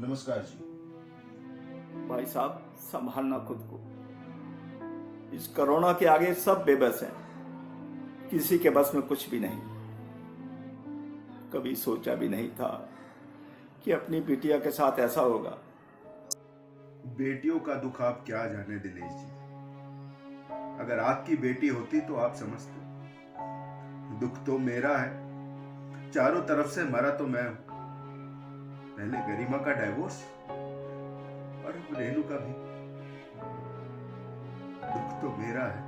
नमस्कार जी। भाई साहब, संभालना खुद को। इस कोरोना के आगे सब बेबस हैं, किसी के बस में कुछ भी नहीं। कभी सोचा भी नहीं था कि अपनी बिटिया के साथ ऐसा होगा। बेटियों का दुख आप क्या जाने दिनेश जी। अगर आपकी बेटी होती तो आप समझते। दुख तो मेरा है, चारों तरफ से मरा तो मैं हूं। पहले गरिमा का डाइवोर्स और अब रेनू का भी। दुख तो मेरा है।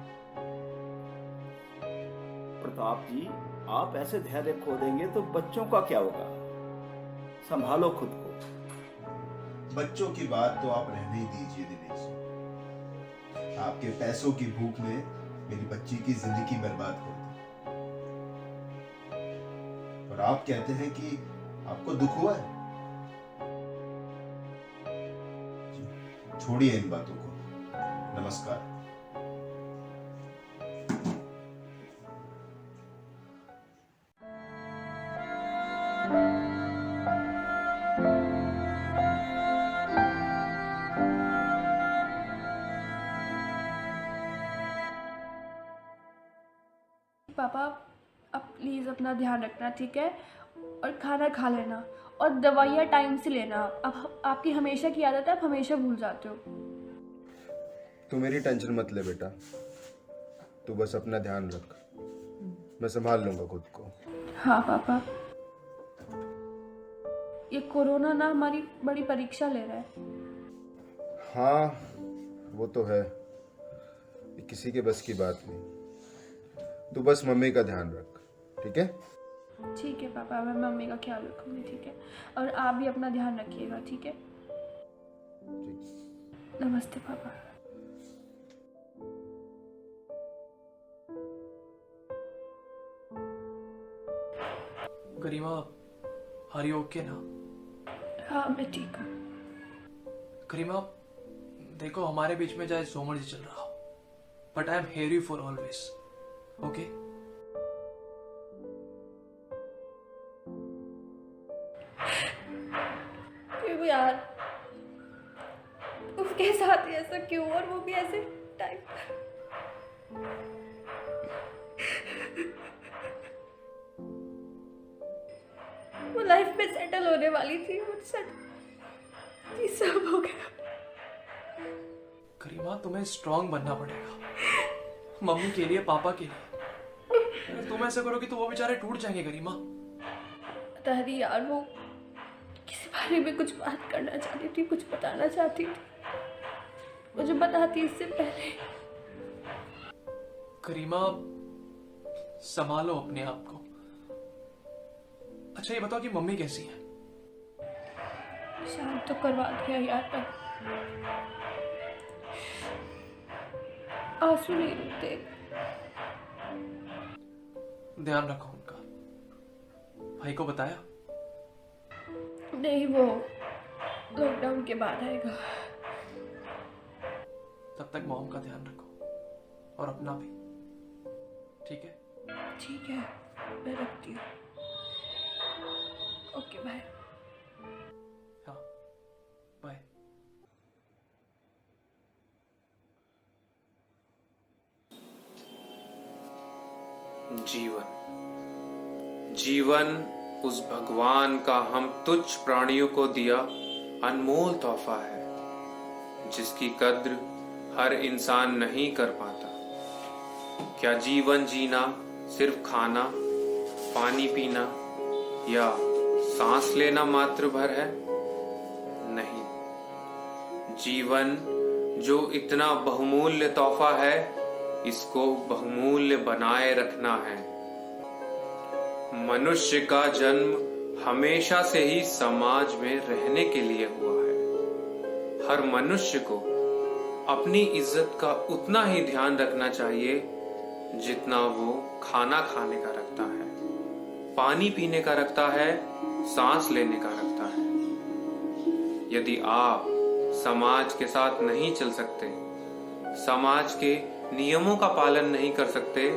प्रताप जी, आप ऐसे धैर्य खो देंगे तो बच्चों का क्या होगा? संभालो खुद को। बच्चों की बात तो आप रहने ही दीजिए दिनेश जी। आपके पैसों की भूख ने मेरी बच्ची की जिंदगी बर्बाद कर दी, और आप कहते हैं कि आपको दुख हुआ है। छोड़िए इन बातों को। नमस्कार। पापा, अब प्लीज़ अपना ध्यान रखना, ठीक है? और खाना खा लेना और दवाइयाँ टाइम से लेना। अब आपकी हमेशा की आदत है, आप हमेशा भूल जाते हो। तू मेरी टेंशन मत ले बेटा, तू बस अपना ध्यान रख, मैं संभाल लूंगा खुद को। हाँ पापा, ये कोरोना ना हमारी बड़ी परीक्षा ले रहा है। हाँ वो तो है, ये किसी के बस की बात नहीं। तू बस मम्मी का ध्यान रख, ठीक है? ठीक है पापा, मैं मम्मी का ख्याल रखूँगी, ठीक है? और आप भी अपना ध्यान रखिएगा, ठीक है? ठीक। नमस्ते पापा। गरिमा, आर यू ओके ना? हाँ मैं ठीक हूँ। गरिमा, देखो हमारे बीच में चाहे जो मर्जी चल रहा हो, but I am here you for always, okay? क्यों यार, उसके साथ ही ऐसा क्यों, और वो भी ऐसे टाइम? वो लाइफ में सेटल होने वाली थी, वो ये सब हो गया। गरिमा, तुम्हें स्ट्रांग बनना पड़ेगा, मम्मी के लिए, पापा के लिए। अगर तुम ऐसा करोगे तो वो बेचारे टूट जाएंगे। गरिमा, पता नहीं यार, वो किसी बारे में कुछ बात करना चाहती थी, कुछ बताना चाहती थी, मुझे बताती इससे पहले। गरिमा, संभालो अपने आप को। अच्छा ये बताओ कि मम्मी कैसी है? शांत तो करवा दिया यार, मैं आंसू नहीं रुकते। ध्यान रखो उनका। भाई को बताया? नहीं, वो लॉकडाउन के बाद आएगा। तब तक मॉम का ध्यान रखो और अपना भी, ठीक है? ठीक है, मैं रखती हूँ। Okay bye. हाँ बाय। जीवन उस भगवान का हम तुच्छ प्राणियों को दिया अनमोल तोहफा है, जिसकी कद्र हर इंसान नहीं कर पाता। क्या जीवन जीना सिर्फ खाना, पानी पीना या सांस लेना मात्र भर है? नहीं, जीवन जो इतना बहुमूल्य तोहफा है, इसको बहुमूल्य बनाए रखना है। मनुष्य का जन्म हमेशा से ही समाज में रहने के लिए हुआ है। हर मनुष्य को अपनी इज्जत का उतना ही ध्यान रखना चाहिए जितना वो खाना खाने का रखता है, पानी पीने का रखता है, सांस लेने का रखता है। यदि आप समाज के साथ नहीं चल सकते, समाज के नियमों का पालन नहीं कर सकते,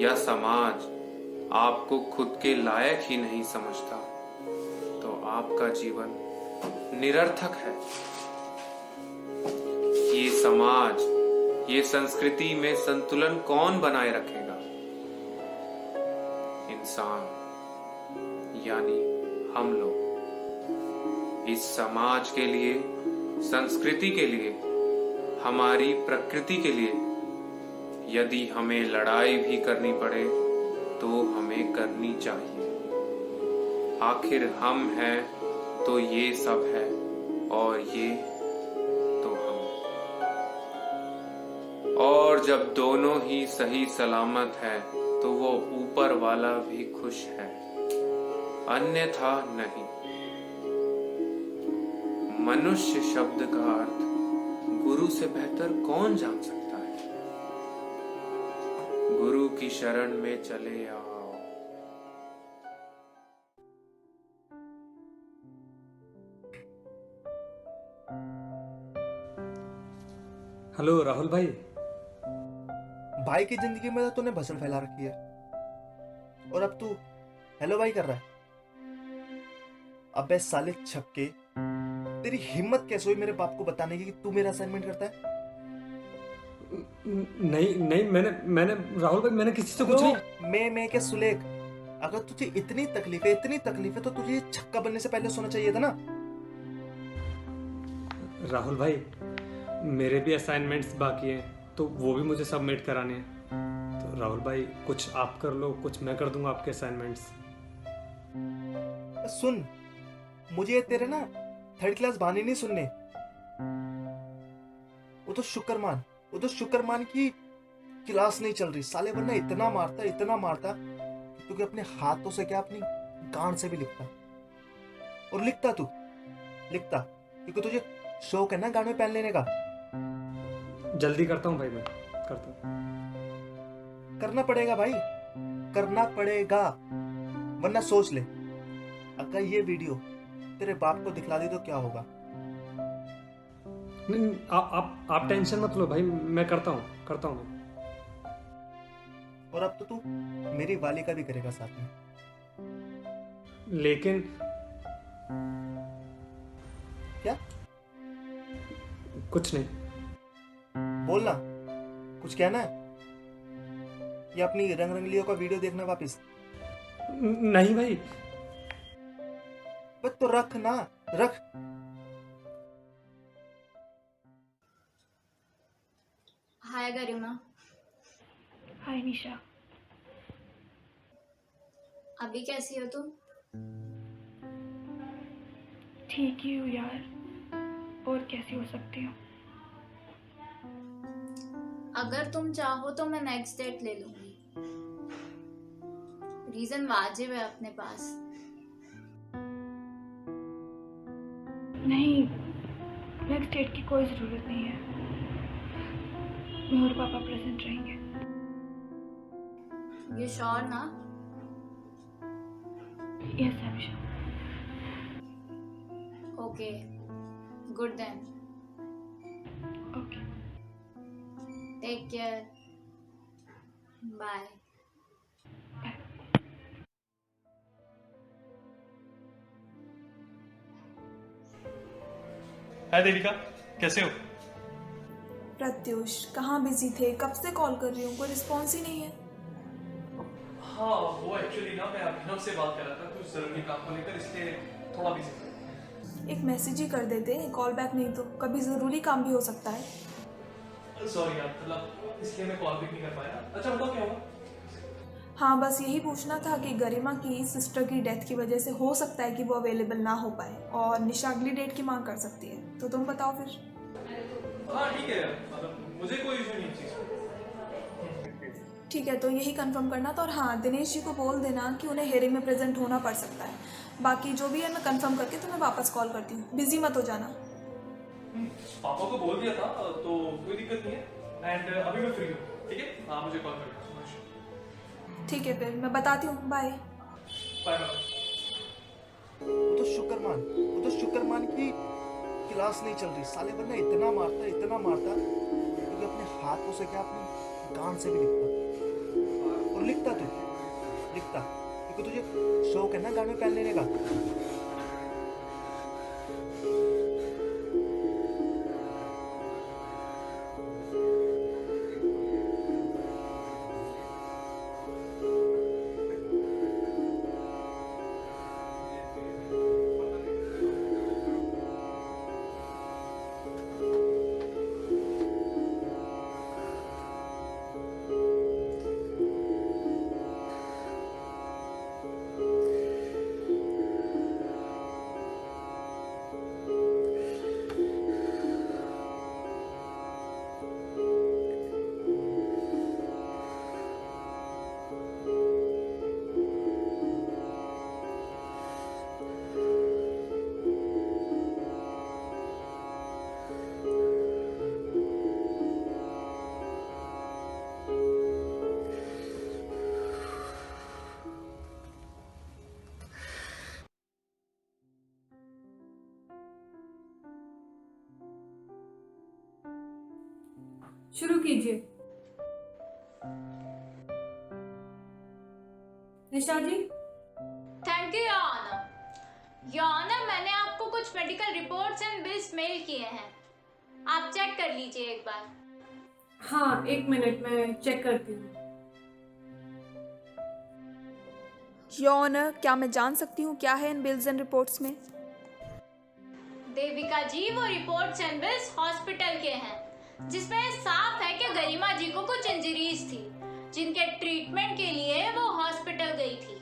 या समाज आपको खुद के लायक ही नहीं समझता, तो आपका जीवन निरर्थक है। ये समाज, ये संस्कृति में संतुलन कौन बनाए रखेगा? इंसान यानी हम लोग। इस समाज के लिए, संस्कृति के लिए, हमारी प्रकृति के लिए यदि हमें लड़ाई भी करनी पड़े तो हमें करनी चाहिए। आखिर हम हैं तो ये सब है, और ये तो हम। और जब दोनों ही सही सलामत है तो वो ऊपर वाला भी खुश है, अन्यथा नहीं। मनुष्य शब्द का अर्थ गुरु से बेहतर कौन जान सकता है? गुरु की शरण में चले आओ। हेलो राहुल भाई। भाई की जिंदगी में तो तूने भसड़ फैला रखी है, और अब तू हेलो भाई कर रहा है। अबे साले छक्के, तेरी हिम्मत कैसे हुई मेरे बाप को बताने की कि तू मेरा असाइनमेंट करता है? नहीं नहीं, मैंने राहुल भाई, मैंने किसी से कुछ नहीं। मैं क्या सुलेख, अगर तुझे इतनी तकलीफ है तो तुझे ये छक्का बनने से पहले सोना चाहिए था ना। राहुल भाई, मेरे भी असाइनमेंट्स बाकी हैं, तो वो भी मुझे सबमिट कराने हैं। तो राहुल भाई, कुछ आप कर लो, कुछ मैं कर दूंगा आपके असाइनमेंट्स। सुन, मुझे तेरे ना थर्ड क्लास बहाने नहीं सुनने। वो तो शुक्रमान की क्लास नहीं चल रही साले, वरना इतना मारता क्योंकि अपने हाथों से क्या, अपनी गांड से भी लिखता। और लिखता क्योंकि तुझे शौक है ना गांड में पेन लेने का। जल्दी करता हूँ भाई, मैं करता हूँ। करना पड़ेगा भाई, करना पड़ेगा, वरना सोच ले, अगर ये वीडियो तेरे बाप को दिखला दी तो क्या होगा। नहीं, आप टेंशन मत लो भाई, मैं करता हूँ मैं। और अब तो तू मेरी वाली का भी करेगा साथ में। लेकिन क्या? कुछ नहीं। बोलना, कुछ कहना है या अपनी रंग रंगलियों का वीडियो देखना वापस? नहीं भाई। बस तो रख ना, रख। हाय गरिमा। हाय निशा। अभी कैसी हो तुम? ठीक ही हूँ यार, और कैसी हो सकती हूँ? अगर तुम चाहो तो मैं नेक्स्ट डेट ले लूंगी। रीजन वाजिब है अपने पास। नहीं, नेक्स्ट डेट की कोई ज़रूरत नहीं है। मैं और पापा प्रेजेंट रहेंगे। यू श्योर ना? Yes I am sure. Okay, good then. Okay, take care. Bye. Hi Devika, कैसे हो? प्रत्युष, कहाँ बिजी थे? कब से कॉल कर रही हूँ, कोई रिस्पॉन्स ही नहीं है। हाँ, वो एक्चुअली ना मैं अभिनव से बात कर रहा था कुछ जरूरी काम को लेकर, इसलिए थोड़ा बिजी था। एक मैसेज ही कर देते, कॉल बैक नहीं तो कभी ज़रूरी काम भी हो सकता है। सॉरी यार, मतलब इसलिए मैं कॉल भी नहीं कर पाया। अच्छा बताओ क्या हुआ? हाँ, बस यही पूछना था कि गरिमा की सिस्टर की डेथ की वजह से हो सकता है कि वो अवेलेबल ना हो पाए, और निशा अगली डेट की मांग कर सकती है, तो तुम बताओ फिर। हाँ ठीक है, मतलब मुझे कोई इशू नहीं चीज़। ठीक है, तो यही कंफर्म करना था। और हाँ, दिनेश जी को बोल देना कि उन्हें हेयरिंग में प्रेजेंट होना पड़ सकता है। बाकी जो भी है मैं कंफर्म करके तुम्हें वापस कॉल करती हूँ, बिजी मत हो जाना। पापा को बोल दिया था तो कोई दिक्कत नहीं है। एंड अभी मैं फ्री हूँ, ठीक है? हाँ, मुझे कॉल कर। ठीक है, फिर मैं बताती हूँ। Bye bye. वो तो शुक्रमान की क्लास नहीं चल रही साले, वरना इतना मारता क्योंकि अपने हाथों से क्या, अपनी गांड से भी लिखता। और लिखता क्योंकि तुझे शौक है ना गांड में पेन लेने का। शुरू कीजिए। Nisha ji. Thank you your honour. Your honour, मैंने आपको कुछ medical reports and bills mail किए हैं, आप चेक कर लीजिए एक बार। हाँ, 1 मिनट में चेक करती हूँ। योर ऑनर, क्या मैं जान सकती हूँ क्या है इन बिल्स एंड रिपोर्ट्स में? देविका जी, वो रिपोर्ट्स एंड बिल्स हॉस्पिटल के हैं, जिसमें साफ है कि गरिमा जी को कुछ इंजरीज थी, जिनके ट्रीटमेंट के लिए वो हॉस्पिटल गई थी।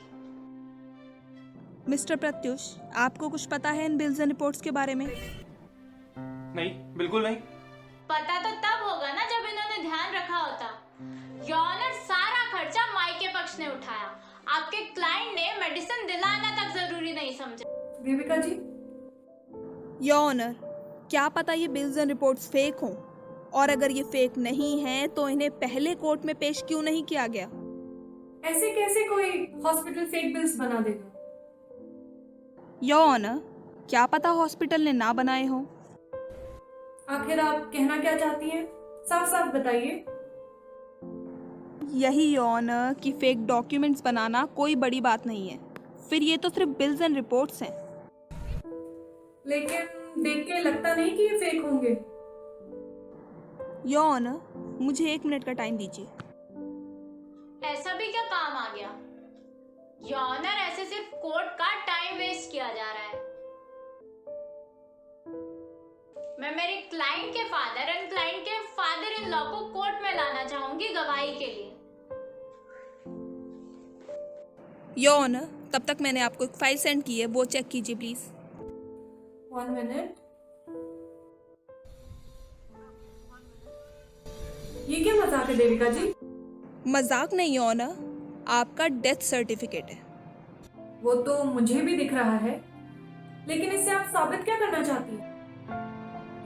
मिस्टर प्रत्युष, आपको कुछ पता है इन बिल्स एंड रिपोर्ट्स के बारे में? नहीं, बिल्कुल नहीं। पता तो तब होगा ना जब इन्होंने ध्यान रखा होता। योर ऑनर, सारा खर्चा मायके पक्ष ने उठाया, आपके क्लाइंट ने मेडिसिन दिलाना तक जरूरी नहीं समझा। देविका जी। योर ऑनर, क्या पता ये बिल्स एंड रिपोर्ट्स फेक हों, और अगर ये फेक नहीं हैं तो इन्हें पहले कोर्ट में पेश क्यों नहीं किया गया? ऐसे कैसे कोई हॉस्पिटल फेक बिल्स बना देगा? योर ऑनर, क्या पता हॉस्पिटल ने ना बनाए हों। आखिर आप कहना क्या चाहती हैं? साफ साफ बताइए। यही योर ऑनर कि फेक डॉक्यूमेंट्स बनाना कोई बड़ी बात नहीं है, फिर ये तो सिर्फ बिल्स एंड रिपोर्ट्स हैं। लेकिन देख के लगता नहीं कि ये फेक होंगे। योर ऑनर, मुझे 1 मिनट का टाइम दीजिए। ऐसा भी क्या काम आ गया? योर ऑनर, ऐसे सिर्फ कोर्ट का टाइम वेस्ट किया जा रहा है। मैं मेरे क्लाइंट के फादर एंड क्लाइंट के फादर इन लॉ को कोर्ट में लाना चाहूंगी गवाही के लिए। योर ऑनर, तब तक मैंने आपको एक फाइल सेंड की है, वो चेक कीजिए प्लीज। 1 मिनट। ये क्या मजाक है देविका जी? मजाक नहीं योर ऑनर, आपका डेथ सर्टिफिकेट है। वो तो मुझे भी दिख रहा है, लेकिन इससे आप साबित क्या करना चाहती हैं?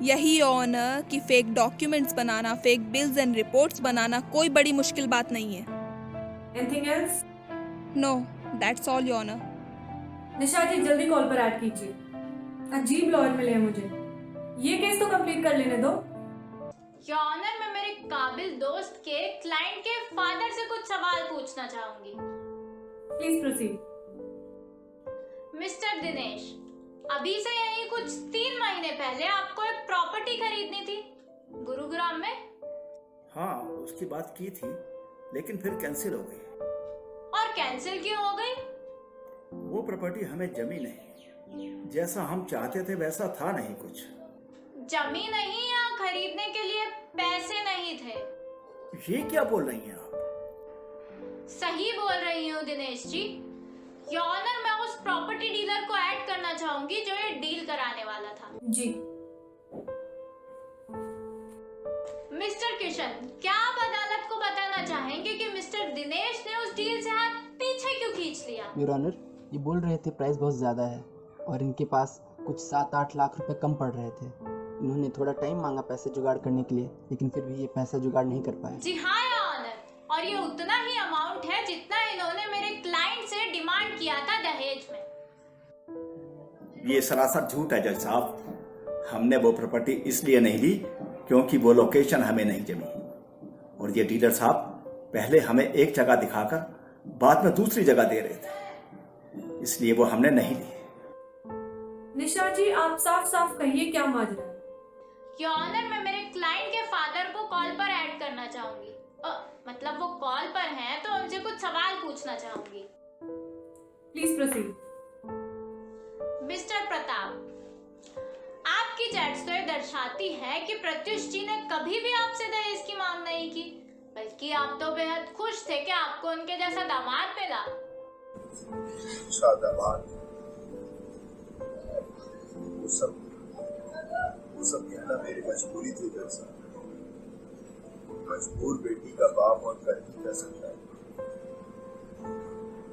यही योर ऑनर कि फेक डॉक्यूमेंट्स बनाना, फेक बिल्स एंड रिपोर्ट्स बनाना कोई बड़ी मुश्किल बात नहीं है। Anything else? No, that's all your honour. Nisha ji, जल्दी कॉल पर ऐड कीजिए। अजीब लॉयर मिले हैं मुझे, ये केस तो कंप्लीट कर लेने दो। योर ऑनर, मैं मेरे काबिल दोस्त के क्लाइंट के फादर से कुछ सवाल पूछना चाहूंगी। Please proceed. मिस्टर दिनेश, अभी से यही कुछ 3 महीने पहले आपको एक प्रॉपर्टी खरीदनी थी गुरुग्राम में। हाँ, उसकी बात की थी, लेकिन फिर कैंसिल हो गई। और कैंसिल क्यों हो गई? वो प्रॉपर्टी हमें जमी नहीं, जैसा हम चाहते थे वैसा था नहीं कुछ। जमी नहीं या खरीदने के लिए पैसे नहीं थे? ये क्या बोल रही हैं आप? सही बोल रही हूँ दिनेश जी। योर ऑनर, मैं उस प्रॉपर्टी डीलर को ऐड करना चाहूंगी जो ये डील कराने वाला था। जी। मिस्टर किशन, क्या आप अदालत को बताना चाहेंगे कि मिस्टर दिनेश ने उस डील से हाथ पीछे क्यों खींच लिया? योर ऑनर, ये बोल रहे थे प्राइस बहुत ज़्यादा है और इनके पास कुछ 7-8 लाख रुपए कम पड़ रहे थे। इन्होंने थोड़ा टाइम मांगा पैसे जुगाड़ करने के लिए, लेकिन फिर भी ये पैसा जुगाड़ नहीं कर पाए। जी हाँ योर ऑनर, और ये उतना ही अमाउंट है जितना इन्होंने मेरे क्लाइंट से डिमांड किया था दहेज में। ये सरासर झूठ है जज साहब। हमने वो प्रॉपर्टी इसलिए नहीं ली क्योंकि वो लोकेशन हमें नहीं जमी, और ये डीलर साहब पहले हमें एक जगह दिखाकर बाद में दूसरी जगह दे रहे थे, इसलिए वो हमने नहीं ली। निशा जी, आप साफ साफ कहिए क्या माजरा है? योर ऑनर, मैं मेरे क्लाइंट के फादर को कॉल पर ऐड करना चाहूंगी। मतलब वो कॉल पर हैं तो उनसे कुछ सवाल पूछना चाहूंगी। Please proceed. मिस्टर प्रताप, आपकी चैट्स तो ये दर्शाती है कि प्रत्युष जी ने कभी भी आपसे दहेज की मांग नहीं की, बल्कि आप तो बेहद खुश थे कि आपको उनके जैसा दामाद मिला। अच्छा दामाद, वो सब कहना मेरी मजबूरी थी दरअसल। मजबूर बेटी का बाप और कर ही कह सकता है।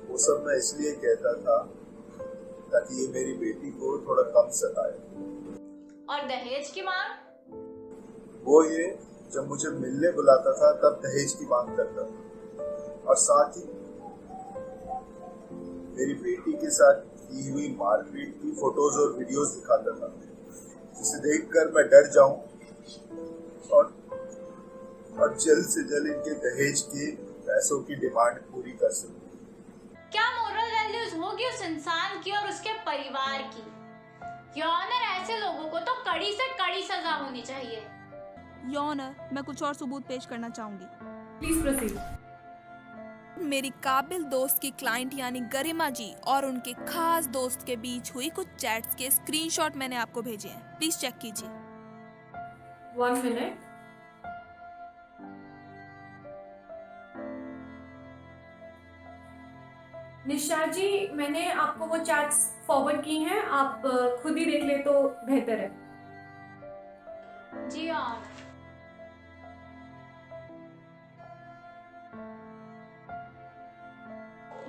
वो सब मैं इसलिए कहता था ताकि ये मेरी बेटी को थोड़ा कम सताए। और दहेज की मांग? वो ये जब मुझे मिलने बुलाता था तब दहेज की मांग करता था, और साथ ही मेरी बेटी के साथ की हुई मारपीट की फोटोज और वीडियोस दिखाता था, जिसे देखकर मैं डर जाऊं और जल्द से जल्द इनके दहेज के पैसों की डिमांड पूरी कर सकूं। क्या मोरल वैल्यूज होगी उस इंसान की और उसके परिवार की? योर ऑनर, ऐसे लोगों को तो कड़ी से कड़ी सजा होनी चाहिए। योर ऑनर, मैं कुछ और सबूत पेश करना चाहूंगी। Please proceed. मेरी काबिल दोस्त की क्लाइंट यानी गरिमा जी और उनके खास दोस्त के बीच हुई कुछ चैट्स के स्क्रीनशॉट मैंने आपको भेजे हैं, प्लीज चेक कीजिए। 1 मिनट। निशा जी, मैंने आपको वो चैट्स फॉरवर्ड की हैं, आप खुद ही देख ले तो बेहतर है। जी हाँ।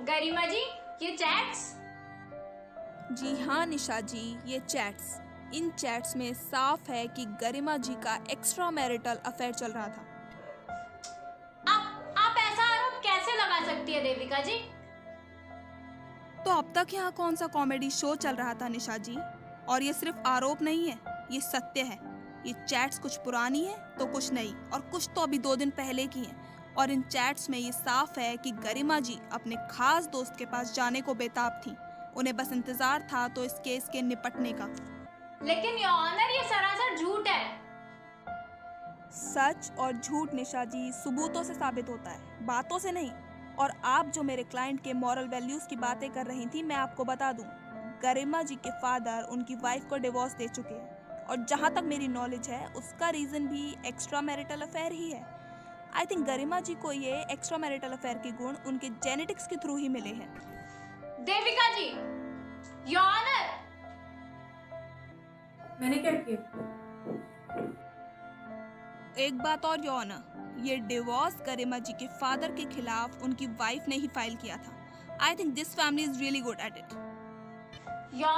गरिमा जी, ये चैट्स? जी हाँ निशा जी, ये चैट्स। इन चैट्स में साफ है कि गरिमा जी का एक्स्ट्रा मैरिटल अफेयर चल रहा था। आप ऐसा आरोप कैसे लगा सकती है देविका जी? तो अब तक यहाँ कौन सा कॉमेडी शो चल रहा था निशा जी? और ये सिर्फ आरोप नहीं है, ये सत्य है। ये चैट्स कुछ पुरानी है तो कुछ नई, और कुछ तो अभी 2 दिन पहले की हैं। और इन चैट्स में ये साफ है कि गरिमा जी अपने खास दोस्त के पास जाने को बेताब थी। उन्हें बस इंतजार था तो इस केस के निपटने का। लेकिन योर ऑनर, ये सरासर झूठ है। सच और झूठ निशा जी सबूतों से साबित होता है, बातों से नहीं। और आप जो मेरे क्लाइंट के मॉरल वैल्यूज की बातें कर रही थी, मैं आपको बता दूं, गरिमा जी के फादर उनकी वाइफ को डिवोर्स दे चुके हैं। और जहां तक मेरी नॉलेज है, उसका रीजन भी एक्स्ट्रा मैरिटल अफेयर ही है। आई थिंक गरिमा जी को ये एक्स्ट्रा मैरिटल अफेयर के गुण उनके जेनेटिक्स के थ्रू ही मिले हैं। देविका जी, योर ऑनर। मैंने क्या किया? एक बात और योर ऑनर, ये डिवोर्स गरिमा जी के फादर के खिलाफ उनकी वाइफ ने ही फाइल किया था। I think this family is really good at it. Your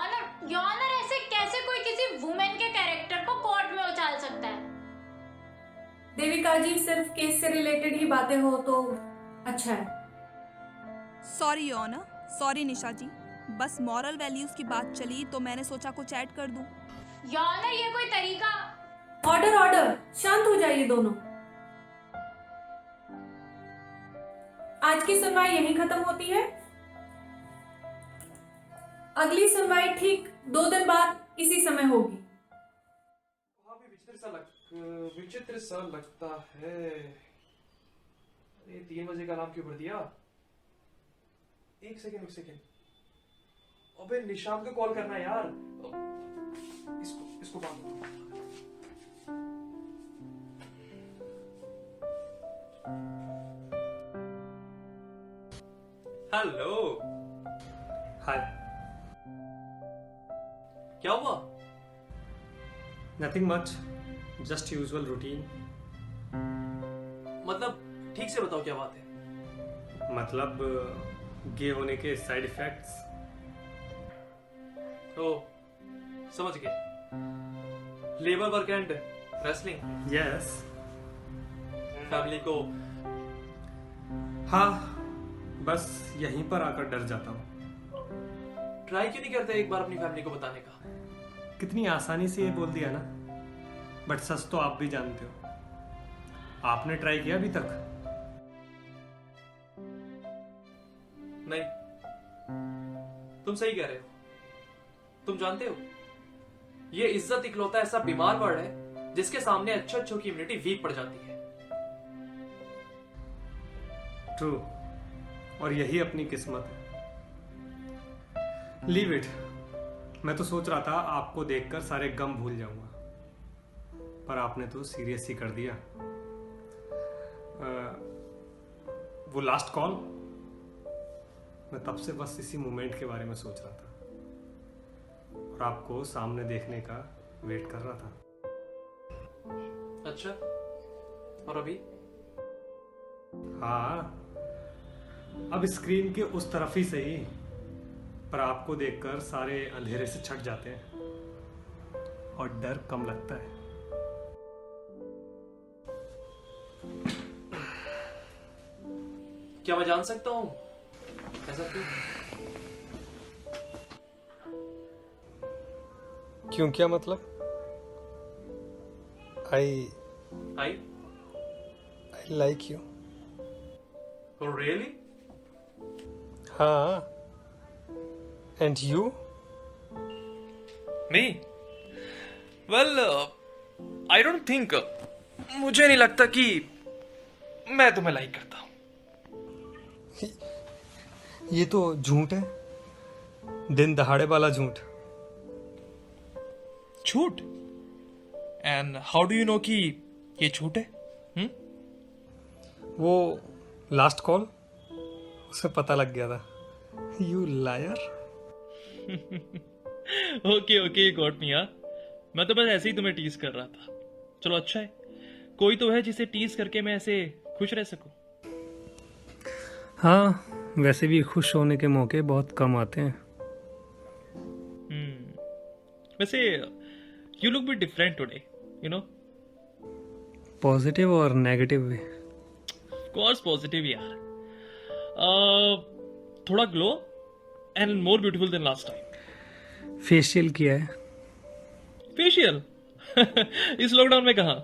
honour, ऐसे कैसे कोई किसी वुमेन के कैरेक्टर को कोर्ट में उछाल सकता है? देविका जी, सिर्फ केस से रिलेटेड ही बातें हो तो अच्छा है। सॉरी योर ऑनर, सॉरी निशा जी, बस मॉरल वैल्यूज की बात चली तो मैंने सोचा कुछ ऐड कर दूं। योर ऑनर, ये कोई तरीका? ऑर्डर ऑर्डर, शांत हो जाइए दोनों। आज की सुनवाई यहीं खत्म होती है। अगली सुनवाई ठीक 2 दिन बाद इसी समय होगी। विचित्र सा लगता है। अरे 3 बजे का नाम क्यों भर दिया? एक सेकेंड। अबे निशांत को कॉल करना है यार। इसको बांध दो। हेलो। हाय। क्या हुआ? Nothing much, just usual routine. मतलब ठीक से बताओ क्या बात है। मतलब गे होने के साइड इफेक्ट्स। ओ, समझ गए। Labour work and wrestling. Yes. Family को। हाँ, बस यहीं पर आकर डर जाता हूँ। ट्राई क्यों नहीं करते एक बार अपनी फैमिली को बताने का? कितनी आसानी से ये बोल दिया ना, बट सच तो आप भी जानते हो। आपने ट्राई किया अभी तक? नहीं, तुम सही कह रहे हो। तुम जानते हो, ये इज्जत इकलौता ऐसा बीमार वर्ड है जिसके सामने अच्छों की इम्यूनिटी वीक पड़ जाती है। ट्रू, और यही अपनी किस्मत है। Leave it. मैं तो सोच रहा था आपको देखकर सारे गम भूल जाऊंगा, पर आपने तो सीरियस ही कर दिया। वो लास्ट कॉल, मैं तब से बस इसी मोमेंट के बारे में सोच रहा था और आपको सामने देखने का वेट कर रहा था। अच्छा, और अभी? हाँ, अब स्क्रीन के उस तरफ ही सही, पर आपको देखकर सारे अंधेरे से छट जाते हैं और डर कम लगता है। क्या मैं जान सकता हूं ऐसा क्यों? क्यों, क्या मतलब? आई like you. Oh, really? हाँ. And you? Me? Well, I don't think. मुझे नहीं लगता कि मैं तुम्हें लाइक करता हूँ. ये तो झूठ है, दिन दहाड़े वाला झूठ. झूठ? And how do you know कि ये झूठ है? वो लास्ट कॉल, उसे पता लग गया था. You liar. Okay got me यार. मैं तो बस ऐसे ही तुम्हें टीज कर रहा था. चलो अच्छा है, कोई तो है जिसे टीज करके मैं ऐसे खुश रह सकूं. हाँ, वैसे भी खुश होने के मौके बहुत कम आते हैं. वैसे you look bit different today, you know. Positive और नेगेटिव भी. कोर्स पॉजिटिव यार. थोड़ा glow and more beautiful then last time. Facial किया है. फेशियल? इस लॉकडाउन में कहाँ?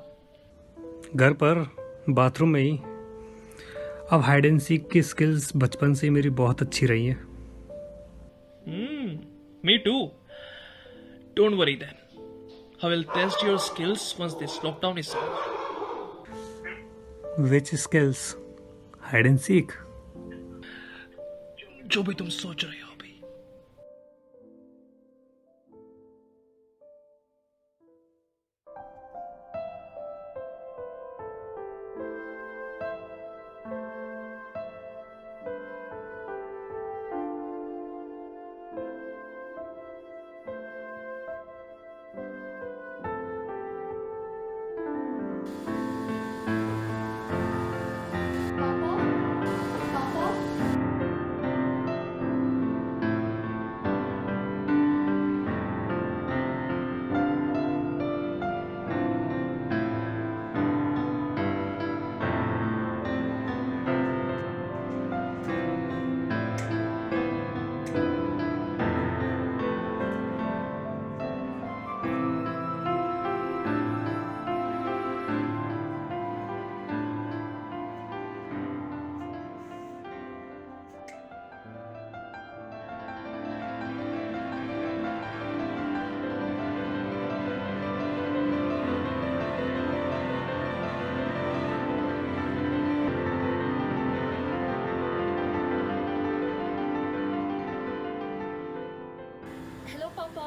घर पर, बाथरूम में ही. अब हाइड एंड सीक की स्किल्स बचपन से मेरी बहुत अच्छी रही है. Me too. Don't worry then. I will test your skills once this lockdown is over. Which skills? Hide and seek? जो भी तुम सोच रहे हो अभी. हेलो पापा.